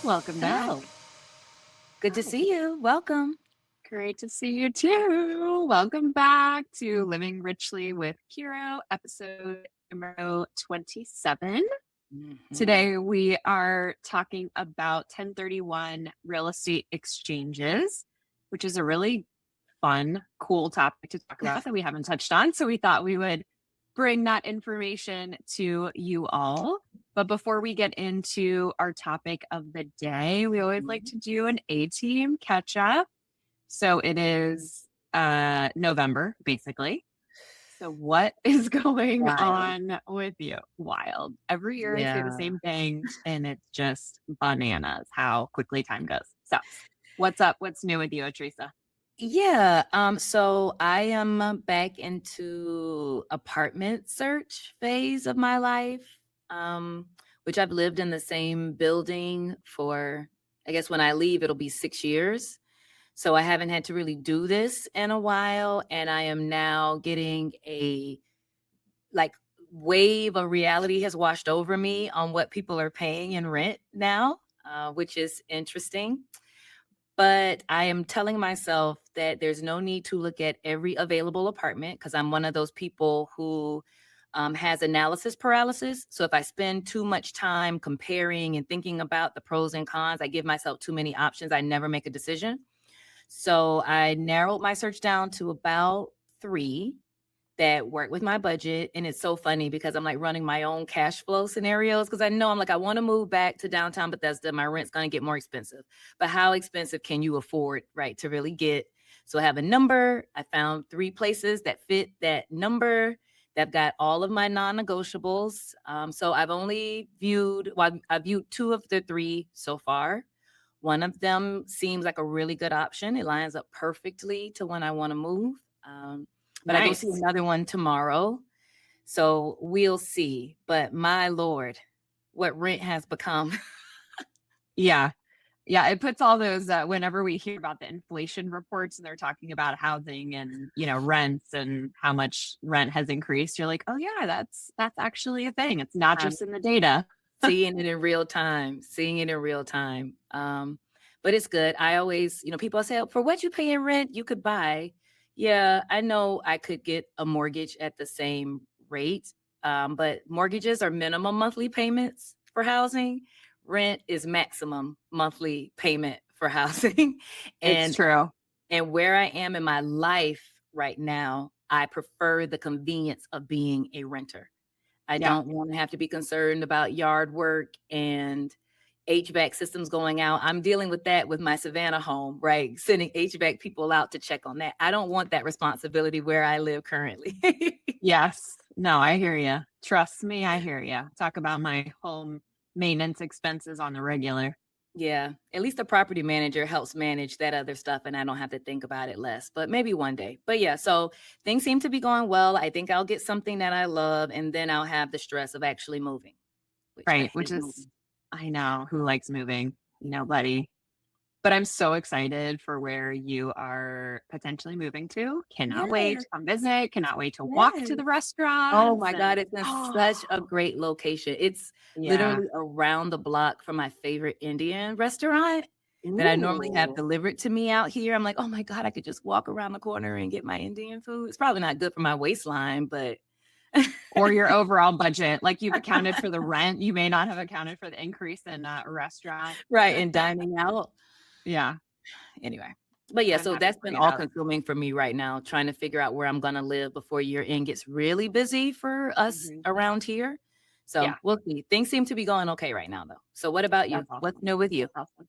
Welcome back. Hello. Good to Hi. see you. Welcome. Great to see you too. Welcome back to Living Richly with Curo, episode number 27. Mhm. Today we are talking about 1031 real estate exchanges, which is a really fun, cool topic to talk about that we haven't touched on. So we thought we would bring that information to you all. But before we get into our topic of the day, we always like Mhm. to do an A team catch up. So it is November, basically. So what is going Wild. on with you? Wild. Every year I say the Yeah. same thing and it's just bananas how quickly time goes. So what's up? What's new with you, Teresa? Yeah. So I am back into apartment search phase of my life. Um, which I've lived in the same building for, I guess when I leave, it'll be 6 years. So I haven't had to really do this in a while. And I am now getting a like wave of reality has washed over me on what people are paying in rent now, which is interesting. But I am telling myself that there's no need to look at every available apartment because I'm one of those people who has analysis paralysis. So if I spend too much time comparing and thinking about the pros and cons, I give myself too many options. I never make a decision. So I narrowed my search down to about three that work with my budget. And it's so funny because I'm like running my own cash flow scenarios because I know I'm like, I want to move back to downtown Bethesda. My rent's going to get more expensive. But how expensive can you afford, right, to really get? So I have a number. I found three places that fit that number. That got all of my non-negotiables. So I've only viewed, well, I viewed two of the three so far. One of them seems like a really good option. It lines up perfectly to when I want to move. But I go see Nice. another one tomorrow. So we'll see. But my Lord, what rent has become. Yeah. Yeah, it puts all those whenever we hear about the inflation reports and they're talking about housing and, rents and how much rent has increased, you're like, "Oh yeah, that's actually a thing. It's not I'm just in the data." seeing it in real time, seeing it in real time. But it's good. I always, people say, "Oh, for what you pay in rent, you could buy." Yeah, I know I could get a mortgage at the same rate. But mortgages are minimum monthly payments for housing. Rent is maximum monthly payment for housing. It's and true. and where I am in my life right now, I prefer the convenience of being a renter. I Yeah. don't want to have to be concerned about yard work and HVAC systems going out. I'm dealing with that with my Savannah home, right? Sending HVAC people out to check on that. I don't want that responsibility where I live currently. Yes. No, I hear you. Trust me, I hear you. Talk about my home maintenance expenses on the regular. Yeah, at least the property manager helps manage that other stuff and I don't have to think about it less, but maybe one day. But yeah, so things seem to be going well. I think I'll get something that I love and then I'll have the stress of actually moving, which I Right, which hate is moving. I know, who likes moving? Nobody. But I'm so excited for where you are potentially moving to. Cannot wait Yeah, to come visit. Cannot wait to walk yeah. to the Oh restaurants my and god, it's in oh, such a great location. It's yeah. literally around the block from my favorite Indian restaurant that I normally have Ooh. delivered to me out here. I'm like, "Oh my god, I could just walk around the corner and get my Indian food." It's probably not good for my waistline, but Or your overall budget. Like you've accounted for the rent. You may not have accounted for the increase in restaurant. right, and dining out. Yeah. Anyway. But yeah, I'm so happy that's for been you all though. consuming for me right now, trying to figure out where I'm gonna live before year end gets really busy for us Mhm. around here. So Yeah. we'll see. Things seem to be going okay right now though. So what about you? That's What's awesome. new with you? That's awesome.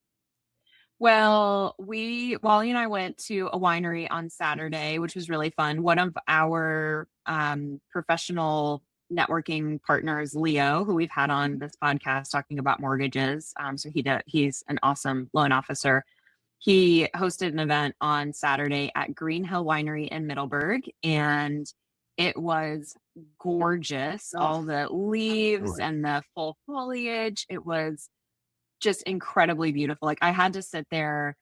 Well, Wally and I went to a winery on Saturday, which was really fun. One of our professional networking partners, Leo, who we've had on this podcast talking about mortgages. He's an awesome loan officer. He hosted an event on Saturday at Green Hill Winery in Middleburg, and it was gorgeous. Oh, All the leaves sure. and the full foliage. It was just incredibly beautiful. Like I had to sit there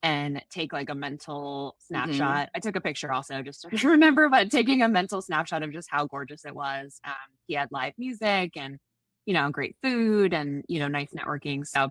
and take like a mental Mhm. snapshot. I took a picture also just to remember, but taking a mental snapshot of just how gorgeous it was. He had live music and, great food and, nice networking. So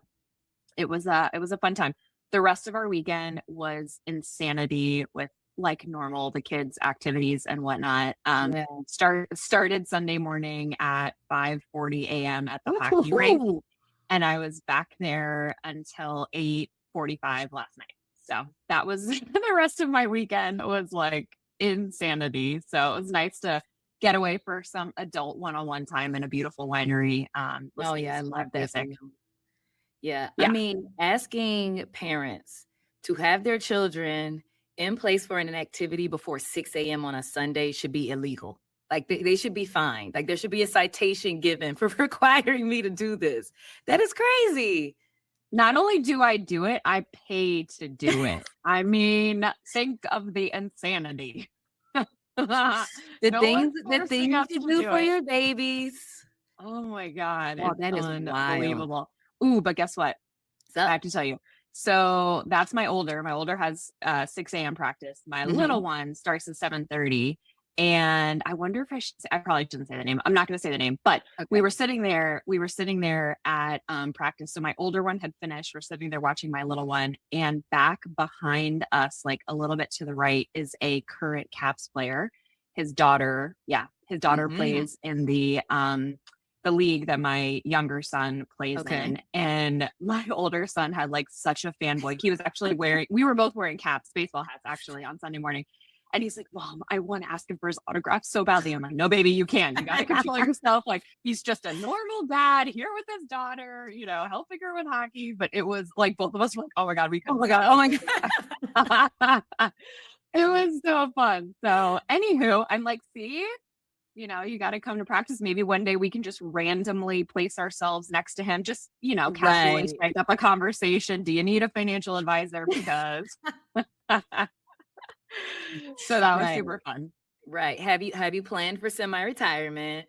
it was a fun time. The rest of our weekend was insanity with like normal the kids activities and whatnot. Yeah. Started Sunday morning at 5:40 a.m. at the hockey rink, Ooh, and I was back there until 8:45 last night. So that was the rest of my weekend was like insanity. So it was nice to get away for some adult one-on-one time in a beautiful winery, oh listening yeah, to I some live love that for music. you. Yeah, I Yeah, mean, asking parents to have their children in place for an activity before 6 a.m. on a Sunday should be illegal. Like they should be fined. Like there should be a citation given for requiring me to do this. That is crazy. not only do I do it, I pay to do it. I mean, think of the insanity. No one's The forcing things us you to do do for it. your babies. Oh my god, Oh, it's that is wild. unbelievable. Ooh, but guess what? I So, have to tell you. So that's my older. My older has 6 a.m. practice. My little mhm, one starts at 7:30. And I wonder if I should say, I probably shouldn't say the name. I'm not going to say the name, but okay, we were sitting there at practice. So my older one had finished. We're sitting there watching my little one. And back behind us, like a little bit to the right, is a current Caps player. His daughter, yeah, his daughter mhm, plays in the league that my younger son plays okay. in. And my older son had like such a fanboy. He was actually wearing, we were both wearing caps, baseball hats actually on Sunday morning. And he's like, Mom, I want to ask him for his autograph so badly. I'm like, no, baby, you can. You got to control yourself. Like, he's just a normal dad here with his daughter, helping her with hockey. But it was like both of us were like, oh my God, we Oh couldn't my god, stop. oh my god. It was so fun. So, anywho, I'm like, see, you got to come to practice. Maybe one day we can just randomly place ourselves next to him, just, casually Right, strike up a conversation. Do you need a financial advisor? Because so that was right, super fun. right. Have you planned for semi-retirement?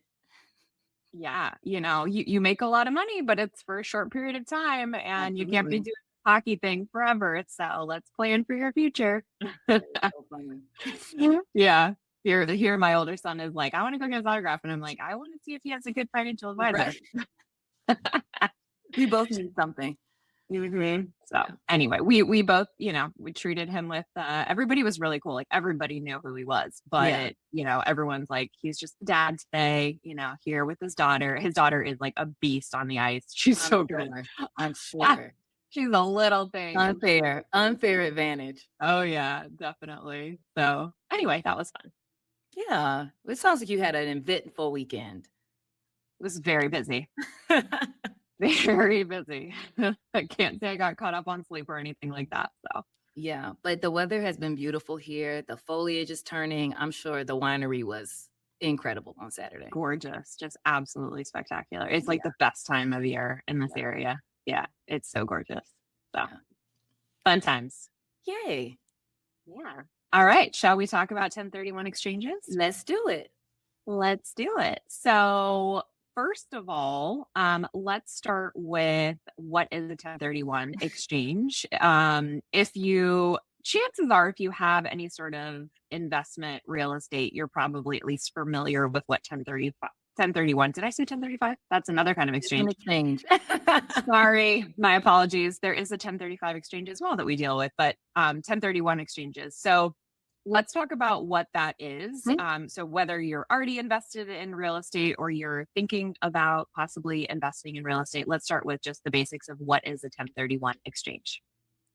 Yeah. You make a lot of money, but it's for a short period of time and you can't be doing Absolutely. the hockey thing forever. So let's plan for your future. That is so funny. Yeah. Here, my older son is like, I want to go get his autograph. And I'm like, I want to see if he has a good financial advisor. Right. We both need something. Mhm. So Yeah. anyway, we both, we treated him with everybody was really cool. Like everybody knew who he was, Yeah. but everyone's like, he's just a dad today, here with his daughter. His daughter is like a beast on the ice. She's I'm so good. sure. I'm Ah, sure. she's a little thing and she's so Unfair. cute. Unfair advantage. Oh yeah, definitely. So anyway, that was fun. Yeah. It sounds like you had an eventful weekend. It was very busy. Very busy. I can't say I got caught up on sleep or anything like that. So Yeah, but the weather has been beautiful here. The foliage is turning. I'm sure the winery was incredible on Saturday. gorgeous, just absolutely spectacular. It's like Yeah, the best time of year in this yeah, area. Yeah, it's so gorgeous. So yeah. fun times. Yay. Yeah. All right. Shall we talk about 1031 exchanges? Let's do it. Let's do it. So, first of all, let's start with what is a 1031 exchange. Chances are, if you have any sort of investment real estate, you're probably at least familiar with what 1031. Did I say 1035? That's another kind of It's an exchange. exchange. Sorry, my apologies. There is a 1035 exchange as well that we deal with, but 1031 exchanges. So let's talk about what that is. Mhm. So whether you're already invested in real estate or you're thinking about possibly investing in real estate, let's start with just the basics of what is a 1031 exchange.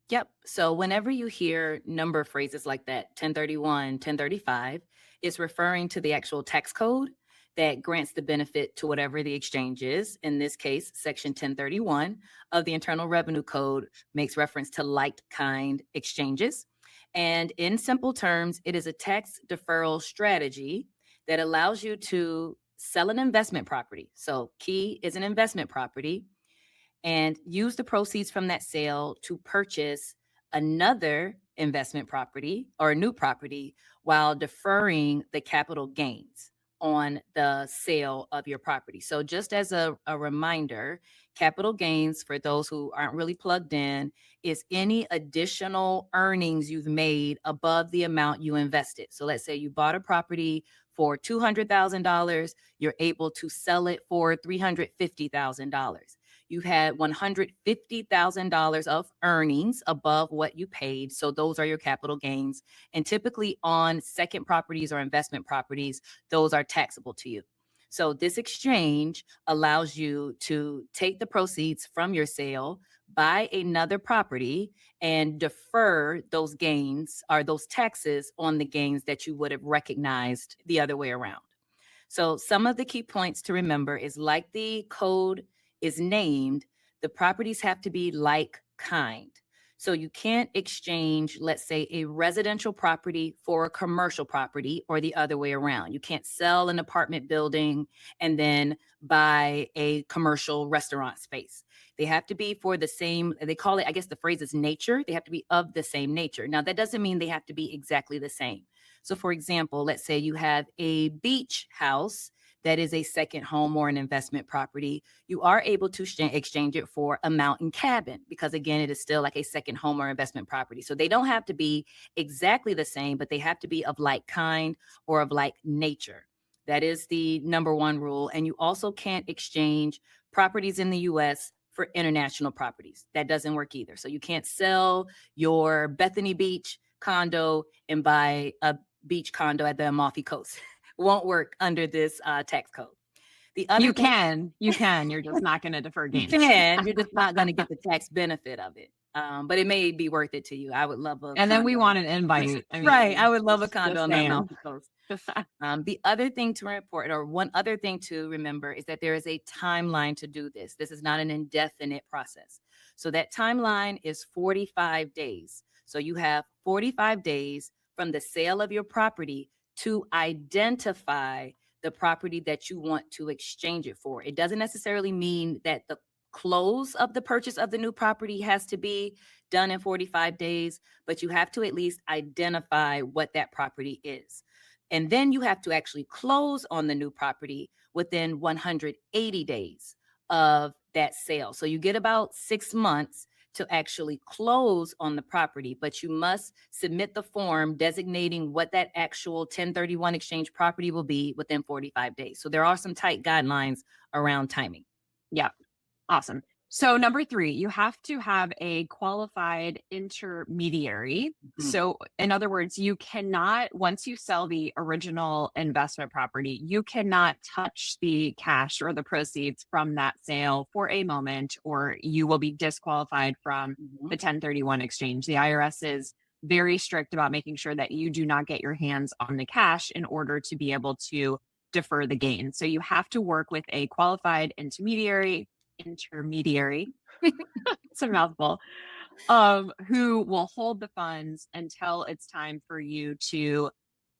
Yep. So whenever you hear number phrases like that, 1031, 1035, it's referring to the actual tax code that grants the benefit to whatever the exchange is. In this case, Section 1031 of the Internal Revenue Code makes reference to like kind exchanges. And in simple terms, it is a tax deferral strategy that allows you to sell an investment property. So, key is an investment property and use the proceeds from that sale to purchase another investment property or a new property while deferring the capital gains on the sale of your property. So, just as a reminder, capital gains, for those who aren't really plugged in, is any additional earnings you've made above the amount you invested. So, let's say you bought a property for $200,000, you're able to sell it for $350,000. you had $150,000 of earnings above what you paid. So those are your capital gains. And typically on second properties or investment properties, those are taxable to you. So this exchange allows you to take the proceeds from your sale, buy another property, and defer those gains or those taxes on the gains that you would have recognized the other way around. So some of the key points to remember is like the code is named, the properties have to be like kind. So you can't exchange, let's say, a residential property for a commercial property or the other way around. You can't sell an apartment building and then buy a commercial restaurant space. They have to be for the same, they call it, I guess the phrase is nature. They have to be of the same nature. Now, that doesn't mean they have to be exactly the same. So, for example, let's say you have a beach house that is a second home or an investment property. You are able to exchange it for a mountain cabin because, again, it is still like a second home or investment property. So they don't have to be exactly the same, but they have to be of like kind or of like nature. That is the number one rule. And you also can't exchange properties in the US for international properties. That doesn't work either. So you can't sell your Bethany Beach condo and buy a beach condo at the Amalfi Coast. Won't work under this tax code. The other You thing can, you can. You're just not going to defer you gains. can, you're just not going to get the tax benefit of it. But it may be worth it to you. I would love a And then we condo. want an invite. I Right. I mean, would love a condo just on the saying. Amalfi Coast. The other thing to report, or one other thing to remember, is that there is a timeline to do this. This is not an indefinite process. So that timeline is 45 days. So you have 45 days from the sale of your property to identify the property that you want to exchange it for. It doesn't necessarily mean that the close of the purchase of the new property has to be done in 45 days, but you have to at least identify what that property is. And then you have to actually close on the new property within 180 days of that sale. So you get about 6 months to actually close on the property, but you must submit the form designating what that actual 1031 exchange property will be within 45 days. So there are some tight guidelines around timing. Yeah. Awesome. So number 3, you have to have a qualified intermediary. Mhm. So in other words, you cannot, once you sell the original investment property, you cannot touch the cash or the proceeds from that sale for a moment, or you will be disqualified from Mhm. the 1031 exchange. The IRS is very strict about making sure that you do not get your hands on the cash in order to be able to defer the gain. So you have to work with a qualified intermediary, it's a mouthful, who will hold the funds until it's time for you to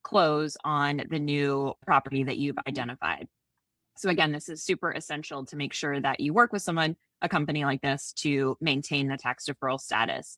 close on the new property that you've identified. So again, this is super essential to make sure that you work with someone, a company like this, to maintain the tax deferral status.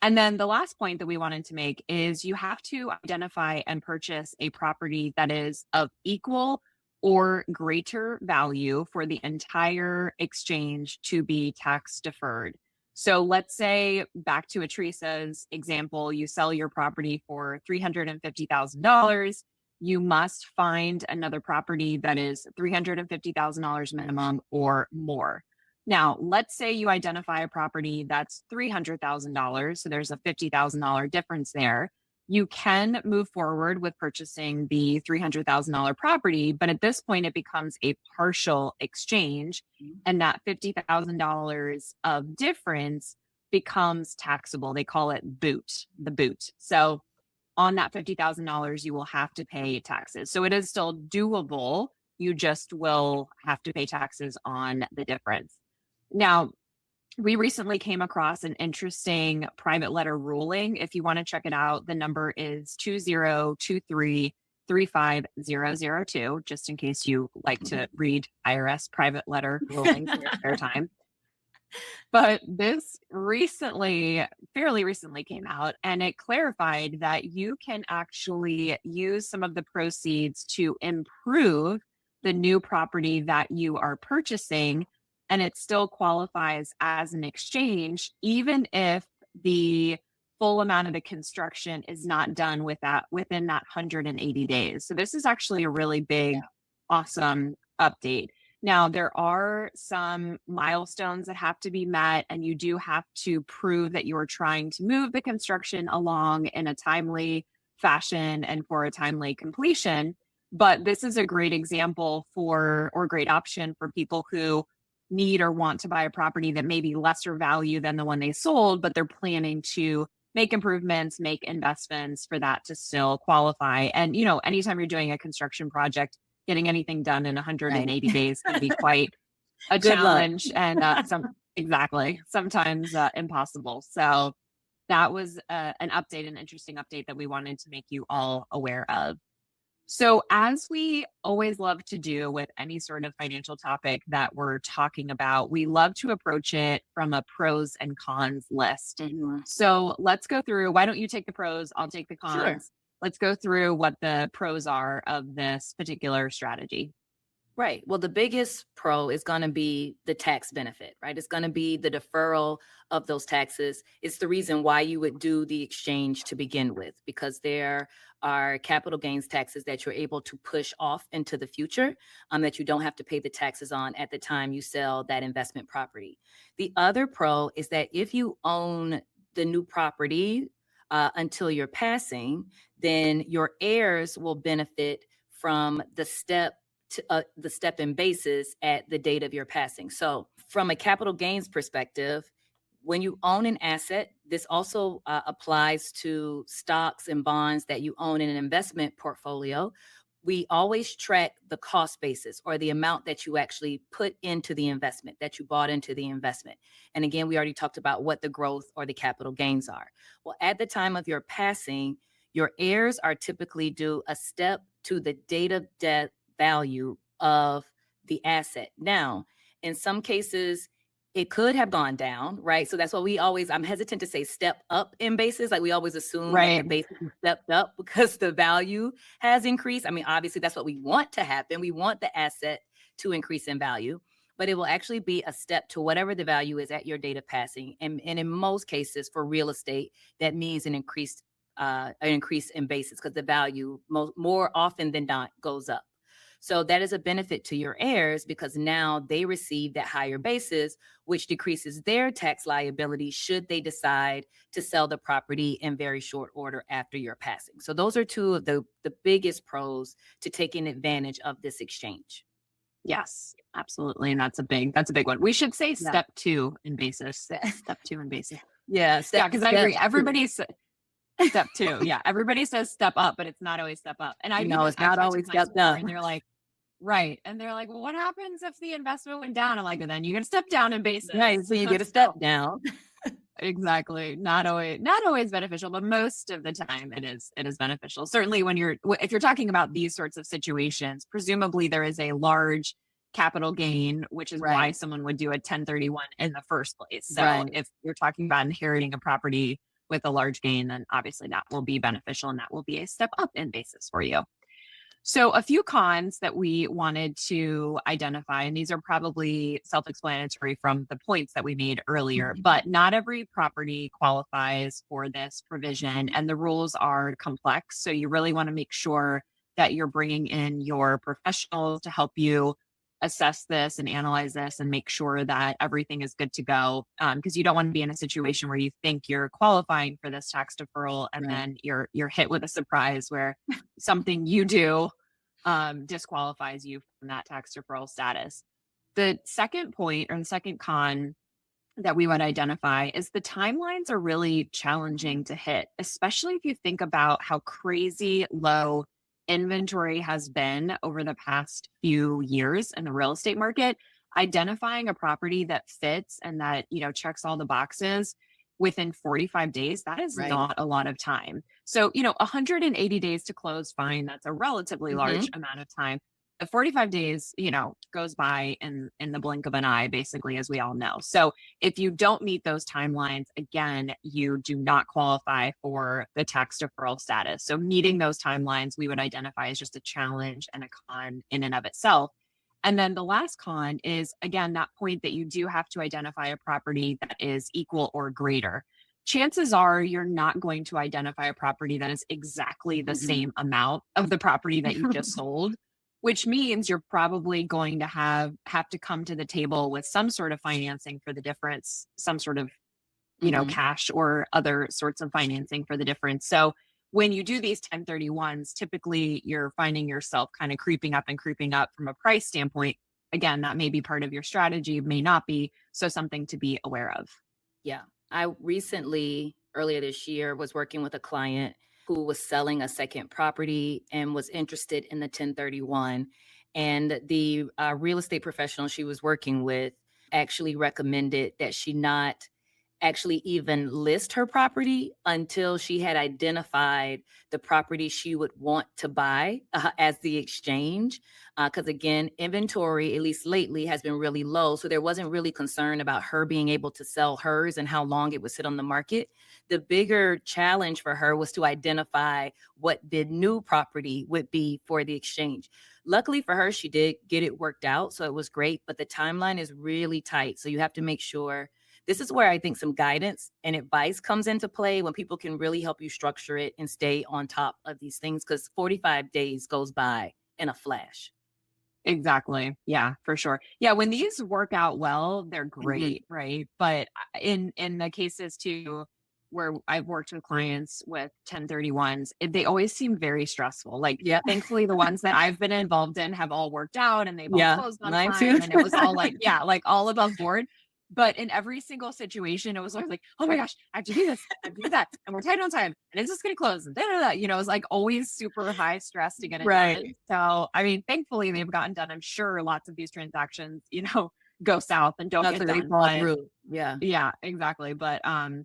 And then the last point that we wanted to make is you have to identify and purchase a property that is of equal or greater value for the entire exchange to be tax deferred. So let's say, back to Atrisa's example, you sell your property for $350,000. You must find another property that is $350,000 minimum or more. Now, let's say you identify a property that's $300,000. So there's a $50,000 difference there. You can move forward with purchasing the $300,000 property, but at this point, it becomes a partial exchange. And that $50,000 of difference becomes taxable. They call it the boot. So on that $50,000, you will have to pay taxes. So it is still doable. You just will have to pay taxes on the difference. Now, we recently came across an interesting private letter ruling. If you want to check it out, the number is 2023-35002, just in case you like to read IRS private letter rulings in your spare time. But this fairly recently came out, and it clarified that you can actually use some of the proceeds to improve the new property that you are purchasing, and it still qualifies as an exchange, even if the full amount of the construction is not done within that 180 days. So this is actually a really big, awesome update. Now, there are some milestones that have to be met, and you do have to prove that you are trying to move the construction along in a timely fashion and for a timely completion. But this is a great example for, or great option for people who need or want to buy a property that may be lesser value than the one they sold, but they're planning to make improvements, make investments for that to still qualify. And, anytime you're doing a construction project, getting anything done in Right. 180 days can be quite a Good luck. challenge and exactly sometimes impossible. So that was an update, an interesting update that we wanted to make you all aware of. So, as we always love to do with any sort of financial topic that we're talking about, we love to approach it from a pros and cons list. Mhm. So, let's go through. Why don't you take the pros? I'll take the Sure. cons. Let's go through what the pros are of this particular strategy. Right. Well, the biggest pro is going to be the tax benefit, right? It's going to be the deferral of those taxes. It's the reason why you would do the exchange to begin with, because there are capital gains taxes that you're able to push off into the future, that you don't have to pay the taxes on at the time you sell that investment property. The other pro is that if you own the new property until you're passing, then your heirs will benefit from the step in basis at the date of your passing. So, from a capital gains perspective, when you own an asset, this also applies to stocks and bonds that you own in an investment portfolio. We always track the cost basis, or the amount that you actually put into the investment, that you bought into the investment. And again, we already talked about what the growth or the capital gains are. Well, at the time of your passing, your heirs are typically due a step to the date of death value of the asset. Now, in some cases, it could have gone down, right? So that's what I'm hesitant to say step up in basis. Like, we always assume that the Right. basis is stepped up because the value has increased. I mean, obviously, that's what we want to happen. We want the asset to increase in value, but it will actually be a step to whatever the value is at your date of passing. And in most cases, for real estate, that means an increase in basis, because the value more often than not goes up. So that is a benefit to your heirs, because now they receive that higher basis, which decreases their tax liability should they decide to sell the property in very short order after your passing. So those are two of the biggest pros to taking advantage of this exchange. Yes, absolutely. And that's a big one. We should say Yeah. step two in basis. Step two in basis. Yeah. Yeah, Step because I step agree. two. Step two. Yeah. Everybody says step up, but it's not always step up. And No, it's I've not talked to always clients step before down. and they're like, right. And they're like, well, what happens if the investment went down? I'm like, well, then you're gonna step down in Right. basis. So you get a So step down. exactly. Not always beneficial, but most of the time it is beneficial. Certainly if you're talking about these sorts of situations, presumably there is a large capital gain, which is why Right. someone would do a 1031 in the first place. So Right. if you're talking about inheriting a property with a large gain, then obviously that will be beneficial and that will be a step up in basis for you. So, a few cons that we wanted to identify, and these are probably self explanatory from the points that we made earlier, but not every property qualifies for this provision, and the rules are complex. So, you really want to make sure that you're bringing in your professionals to help you assess this and analyze this and make sure that everything is good to go. Because you don't want to be in a situation where you think you're qualifying for this tax deferral and Right. then you're hit with a surprise where something you do disqualifies you from that tax deferral status. The second point, or the second con that we would identify, is the timelines are really challenging to hit, especially if you think about how crazy low inventory has been over the past few years in the real estate market. Identifying a property that fits and that, checks all the boxes within 45 days, that is Right. not a lot of time. So, 180 days to close, fine. That's a relatively large Mhm. amount of time. The 45 days, goes by in the blink of an eye, basically, as we all know. So if you don't meet those timelines, again, you do not qualify for the tax deferral status. So meeting those timelines, we would identify as just a challenge and a con in and of itself. And then the last con is, again, that point that you do have to identify a property that is equal or greater. Chances are you're not going to identify a property that is exactly the Mhm. same amount of the property that you just sold. which means you're probably going to have to come to the table with some sort of financing for the difference, some sort of, Mhm. cash or other sorts of financing for the difference. So when you do these 1031s, typically you're finding yourself kind of creeping up from a price standpoint. Again, that may be part of your strategy, may not be. So something to be aware of. Yeah. I recently, earlier this year, was working with a client who was selling a second property and was interested in the 1031. And the real estate professional she was working with actually recommended that she not actually even list her property until she had identified the property she would want to buy as the exchange. Because again, inventory, at least lately, has been really low. So there wasn't really concern about her being able to sell hers and how long it would sit on the market. The bigger challenge for her was to identify what the new property would be for the exchange. Luckily for her, she did get it worked out. So it was great, but the timeline is really tight. So you have to make sure this is where I think some guidance and advice comes into play when people can really help you structure it and stay on top of these things because 45 days goes by in a flash. Exactly. Yeah, for sure. Yeah, when these work out well, they're Mhm. great, right? But in the cases too where I've worked with clients with 1031s, they always seem very stressful. Like Yeah. thankfully the ones that I've been involved in have all worked out and they've all Yeah. closed on Mine too. time and it was all like, yeah, like all above board. But in every single situation, it was always like, oh my gosh, I have to do this, I have to do that, and we're tight on time, and is this going to close? And da, da, da. It was like always super high stress to get it done. Right. So, I mean, thankfully they've gotten done. I'm sure lots of these transactions, go south and don't That's get where they done. fall But through. Yeah. yeah, exactly. But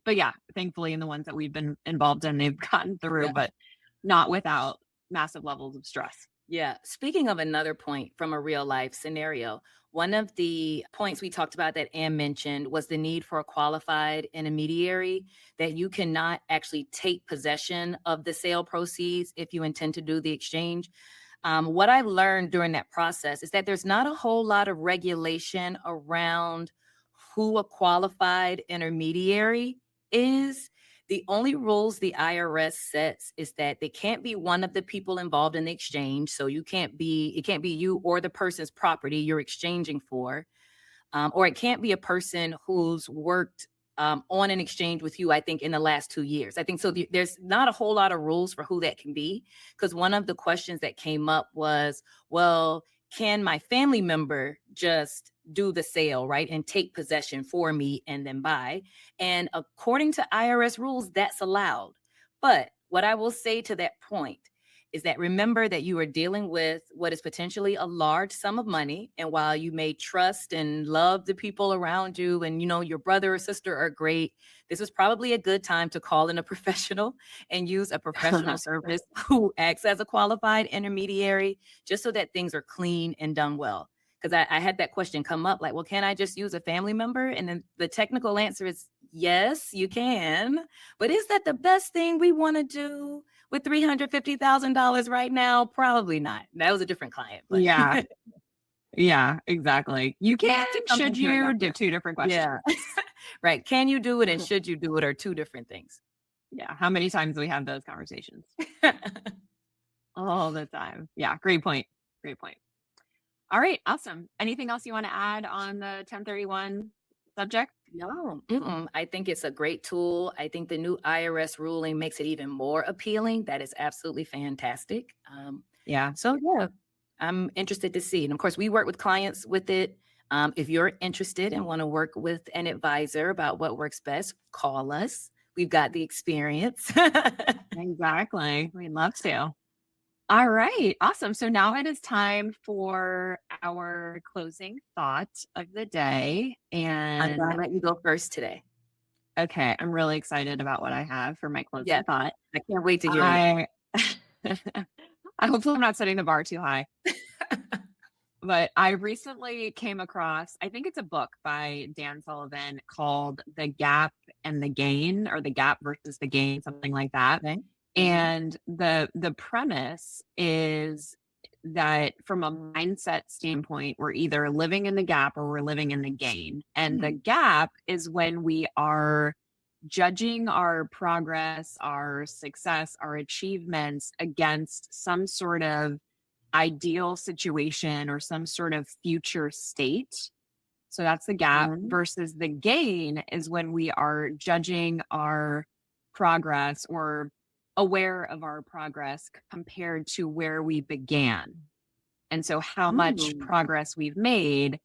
yeah, thankfully in the ones that we've been involved in, they've gotten through, Yeah. but not without massive levels of stress. Yeah. Speaking of another point from a real life scenario, one of the points we talked about that Ann mentioned was the need for a qualified intermediary, that you cannot actually take possession of the sale proceeds if you intend to do the exchange. What I learned during that process is that there's not a whole lot of regulation around who a qualified intermediary is. The only rules the IRS sets is that they can't be one of the people involved in the exchange. So it can't be you or the person's property you're exchanging for, or it can't be a person who's worked on an exchange with you, I think, in the last 2 years. I think so. There's not a whole lot of rules for who that can be. Because one of the questions that came up was, well, can my family member just do the sale, right? And take possession for me and then buy? And according to IRS rules, that's allowed. But what I will say to that point is that remember that you are dealing with what is potentially a large sum of money. And while you may trust and love the people around you and your brother or sister are great, this is probably a good time to call in a professional and use a professional service who acts as a qualified intermediary, just so that things are clean and done well. Because I had that question come up like, well, can I just use a family member? And then the technical answer is yes, you can. But is that the best thing we want to do with $350,000 right now? Probably not. That was a different client, but Yeah. Yeah, exactly. You can, something should to you, remember. two different Yeah. questions. Right. Can you do it and should you do it are two different things. Yeah. How many times do we have those conversations? All the time. Yeah. Great point. Great point. All right. Awesome. Anything else you want to add on the 1031 subject? No, I think it's a great tool. I think the new IRS ruling makes it even more appealing. That is absolutely fantastic. Yeah. So yeah, I'm interested to see. And of course, we work with clients with it. If you're interested and want to work with an advisor about what works best, call us. We've got the experience. Exactly. We'd love to. All right. Awesome. So now it is time for our closing thought of the day. I'm going And to let you go first today. okay, I'm really excited about what I have for my closing Yes, thought. I can't wait to hear it. I I hopefully I'm not setting the bar too high. But I recently came across, I think it's a book by Dan Sullivan called The Gap and the Gain, or The Gap versus the Gain, something like that. Okay. Mhm. And the premise is that from a mindset standpoint, we're either living in the gap or we're living in the gain. And the Hmm. gap is when we are judging our progress, our success, our achievements against some sort of ideal situation or some sort of future state. So that's the gap Mhm. versus the gain is when we are judging our progress or aware of our progress compared to where we began. And so how much Mm. progress we've made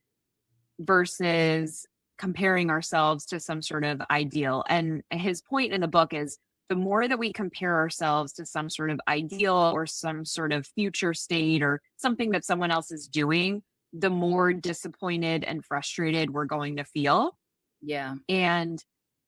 versus comparing ourselves to some sort of ideal. And his point in the book is the more that we compare ourselves to some sort of ideal or some sort of future state or something that someone else is doing, the more disappointed and frustrated we're going to feel. Yeah, And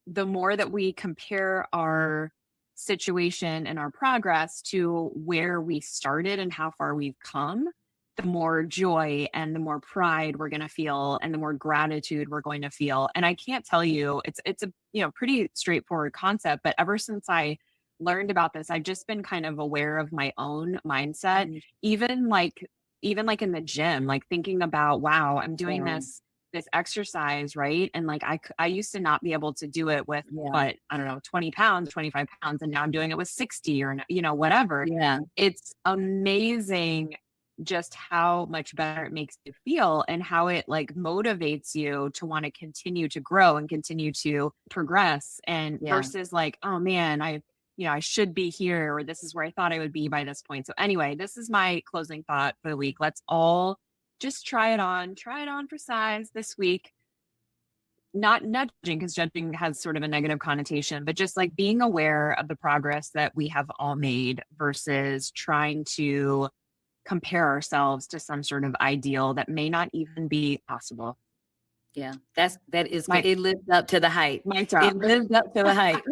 the more that we compare our situation and our progress to where we started and how far we've come, the more joy and the more pride we're going to feel and the more gratitude we're going to feel. And I can't tell you, it's a, pretty straightforward concept, but ever since I learned about this, I've just been kind of aware of my own mindset, mhm, even like in the gym, like thinking about, wow, I'm doing yeah, this exercise, right? And like I used to not be able to do it with yeah, what, I don't know, 20 pounds, 25 pounds, and now I'm doing it with 60 or whatever. yeah, It's amazing just how much better it makes you feel and how it like motivates you to want to continue to grow and continue to progress and yeah. versus like, oh man, I should be here or this is where I thought I would be by this point. So anyway, this is my closing thought for the week. Let's all just try it on for size this week. Not judging because judging has sort of a negative connotation, but just like being aware of the progress that we have all made versus trying to compare ourselves to some sort of ideal that may not even be possible. Yeah, that is great. Mic It lived up to the hype. mic It drop. lived up to the hype.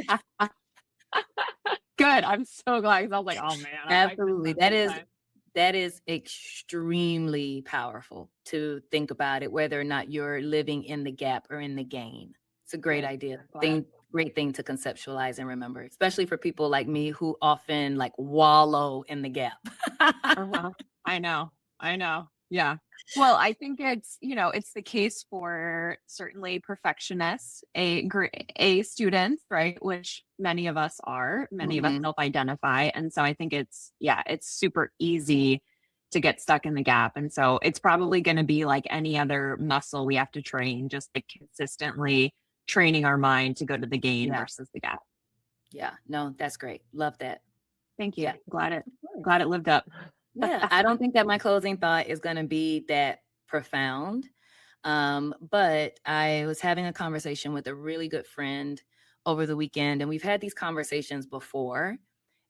Good. I'm so glad because I was like, oh man, I missed Absolutely. that big time. That is extremely powerful to think about it, whether or not you're living in the gap or in the gain. It's a great Good. idea. I'm glad. Great thing to conceptualize and remember, especially for people like me who often like wallow in the gap. Uh-huh. I know. I know. Yeah. Well, I think it's the case for certainly perfectionists, A students, right? Which many of us are, many of us Mhm. self-identify. And so I think it's super easy to get stuck in the gap. And so it's probably going to be like any other muscle we have to train, just like consistently training our mind to go to the gain Yeah. versus the gap. Yeah. No, that's great. Love that. Thank you. Yeah. Of course. Glad it lived up. Yeah, I don't think that my closing thought is going to be that profound. But I was having a conversation with a really good friend over the weekend, and we've had these conversations before.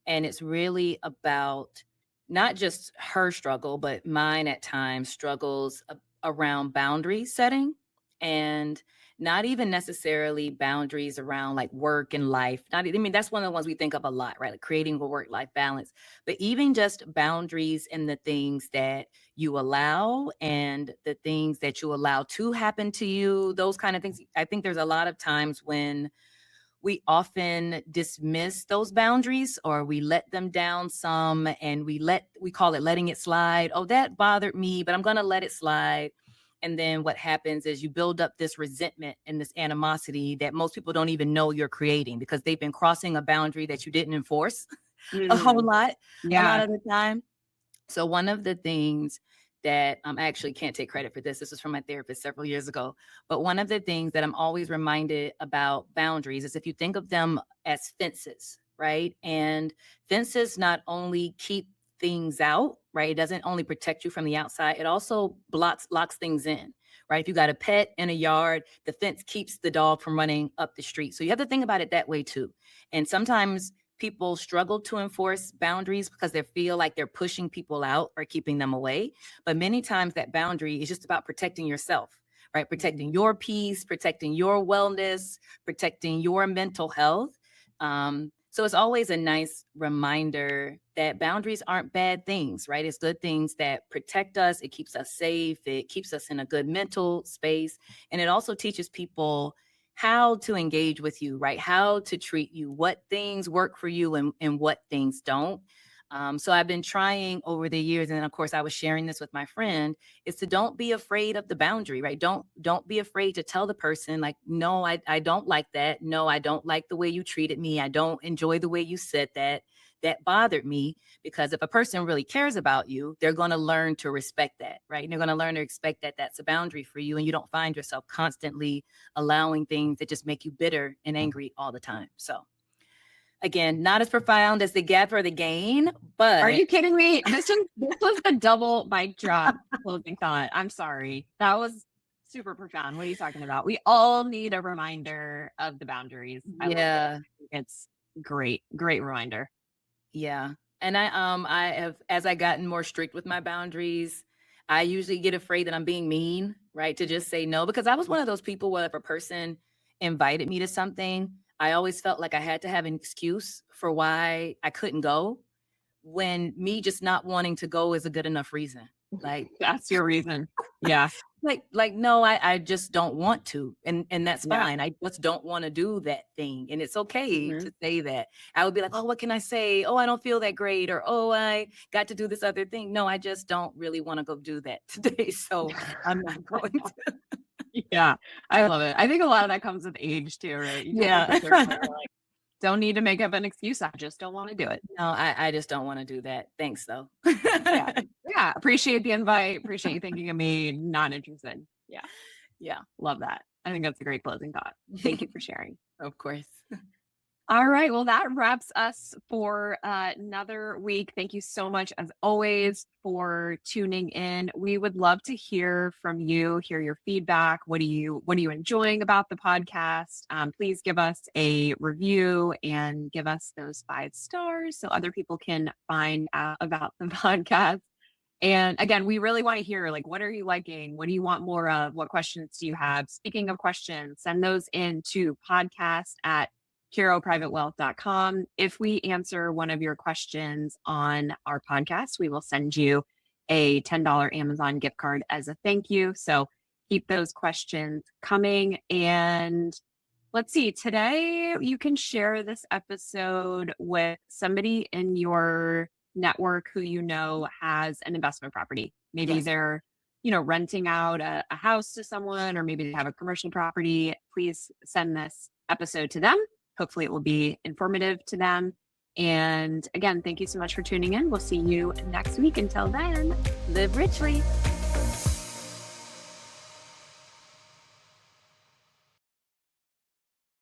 And it's really about not just her struggle, but mine at times struggles around boundary setting and not even necessarily boundaries around like work and life. Not, I mean, that's one of the ones we think of a lot, right? Like creating a work life balance, but even just boundaries in the things that you allow and the things that you allow to happen to you, those kind of things. I think there's a lot of times when we often dismiss those boundaries or we let them down some and we call it letting it slide. Oh, that bothered me, but I'm going to let it slide. And then what happens is you build up this resentment and this animosity that most people don't even know you're creating because they've been crossing a boundary that you didn't enforce a whole Mhm. lot Yeah. of the time. So one of the things that I actually can't take credit for this. This was from my therapist several years ago. But one of the things that I'm always reminded about boundaries is if you think of them as fences, right? And fences not only keep things out, right? It doesn't only protect you from the outside, it also locks things in. Right. If you got a pet in a yard, the fence keeps the dog from running up the street. So you have to think about it that way too. And sometimes people struggle to enforce boundaries because they feel like they're pushing people out or keeping them away. But many times that boundary is just about protecting yourself, right? Protecting Mhm. your peace, protecting your wellness, protecting your mental health. So it's always a nice reminder that boundaries aren't bad things, right? It's good things that protect us. It keeps us safe. It keeps us in a good mental space. And it also teaches people how to engage with you, right? How to treat you, what things work for you and what things don't. So I've been trying over the years, and of course I was sharing this with my friend, is to don't be afraid of the boundary, right? Don't be afraid to tell the person like, no, I don't like that. No, I don't like the way you treated me. I don't enjoy the way you said that. that bothered me, because if a person really cares about you, they're going to learn to respect that, right? And they're going to learn to expect that that's a boundary for you, and you don't find yourself constantly allowing things that just make you bitter and angry all the time. So again, not as profound as the gap or the gain, but Are you kidding me? This was the double mic drop closing thought. I'm sorry. That was super profound. What are you talking about? We all need a reminder of the boundaries. I love it. yeah, I think it's great, great reminder. yeah. And I have, as I gotten more strict with my boundaries, I usually get afraid that I'm being mean, right? To just say no, because I was one of those people where if a person invited me to something, I always felt like I had to have an excuse for why I couldn't go, when me just not wanting to go is a good enough reason. Like, That's your reason. Yeah. no, I just don't want to. And that's Yeah. fine. I just don't want to do that thing. And it's okay Mhm. to say that. I would be like, oh, what can I say? Oh, I don't feel that great. Or, oh, I got to do this other thing. No, I just don't really want to go do that today. So I'm not going to. Yeah. I love it. I think a lot of that comes with age too, right? You get like a Yeah. certain point where like, don't need to make up an excuse. I just don't want to do it. No, I just don't want to do that. Thanks though. Yeah. Yeah. Appreciate the invite. Appreciate you thinking of me. Not interested. Yeah. Yeah. Love that. I think that's a great closing thought. Thank you for sharing. Of course. All right. Well, that wraps us for another week. Thank you so much, as always, for tuning in. We would love to hear from you, hear your feedback. What are you enjoying about the podcast? Please give us a review and give us those 5 stars so other people can find out about the podcast. And again, we really want to hear, like, what are you liking? What do you want more of? What questions do you have? Speaking of questions, send those in to podcast@curoprivatewealth.com. If we answer one of your questions on our podcast, we will send you a $10 Amazon gift card as a thank you. So keep those questions coming. And let's see, today you can share this episode with somebody in your network who you know has an investment property. Maybe Yes. they're, renting out a house to someone, or maybe they have a commercial property. Please send this episode to them. Hopefully it will be informative to them. And again, thank you so much for tuning in. We'll see you next week. Until then, Live richly.